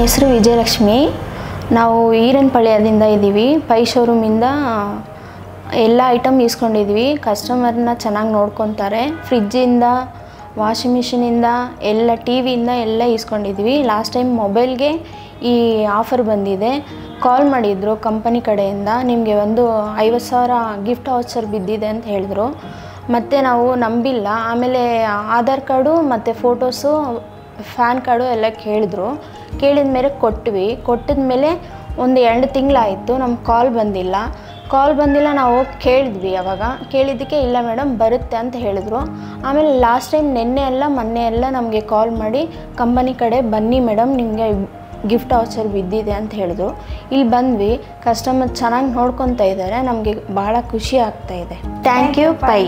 ಹೆಸರು ವಿಜಯಲಕ್ಷ್ಮಿ. ನಾವು ಈರನಪಾಳ್ಯದಿಂದ ಇದ್ದೀವಿ. ಪೈ ಶೋರೂಮಿಂದ ಎಲ್ಲ ಐಟಮ್ ಇಸ್ಕೊಂಡಿದ್ವಿ. ಕಸ್ಟಮರ್ನ ಚೆನ್ನಾಗಿ ನೋಡ್ಕೊತಾರೆ. ಫ್ರಿಜ್ಜಿಂದ, ವಾಷಿಂಗ್ ಮಿಷಿನಿಂದ, ಎಲ್ಲ ಟಿ ವಿಯಿಂದ ಎಲ್ಲ ಇಸ್ಕೊಂಡಿದ್ವಿ. ಲಾಸ್ಟ್ ಟೈಮ್ ಮೊಬೈಲ್ಗೆ ಈ ಆಫರ್ ಬಂದಿದೆ. ಕಾಲ್ ಮಾಡಿದ್ರು ಕಂಪನಿ ಕಡೆಯಿಂದ, ನಿಮಗೆ ಒಂದು 50,000 ಗಿಫ್ಟ್ ವೌಚರ್ ಬಿದ್ದಿದೆ ಅಂತ ಹೇಳಿದ್ರು. ಮತ್ತು ನಾವು ನಂಬಿಲ್ಲ. ಆಮೇಲೆ ಆಧಾರ್ ಕಾರ್ಡು ಮತ್ತು ಫೋಟೋಸು, ಫ್ಯಾನ್ ಕಾರ್ಡು ಎಲ್ಲ ಕೇಳಿದ್ರು. ಕೇಳಿದ ಮೇಲೆ ಕೊಟ್ಟಿದ ಮೇಲೆ ಒಂದು 2 ತಿಂಗಳಾಯಿತು. ನಮ್ಗೆ ಕಾಲ್ ಬಂದಿಲ್ಲ. ನಾವು ಹೋಗಿ ಕೇಳಿದ್ವಿ. ಅವಾಗ ಕೇಳಿದ್ದಕ್ಕೆ ಇಲ್ಲ ಮೇಡಮ್ ಬರುತ್ತೆ ಅಂತ ಹೇಳಿದ್ರು. ಆಮೇಲೆ ಲಾಸ್ಟ್ ಟೈಮ್ ಮೊನ್ನೆ ಎಲ್ಲ ನಮಗೆ ಕಾಲ್ ಮಾಡಿ ಕಂಪನಿ ಕಡೆ ಬನ್ನಿ ಮೇಡಮ್ ನಿಮಗೆ ಗಿಫ್ಟ್ ವೌಚರ್ ಬಿದ್ದಿದೆ ಅಂತ ಹೇಳಿದ್ರು. ಇಲ್ಲಿ ಬಂದ್ವಿ. ಕಸ್ಟಮರ್ ಚೆನ್ನಾಗಿ ನೋಡ್ಕೊತಾ ಇದ್ದಾರೆ. ನಮಗೆ ಭಾಳ ಖುಷಿ ಆಗ್ತಾಯಿದೆ. Thank you pi.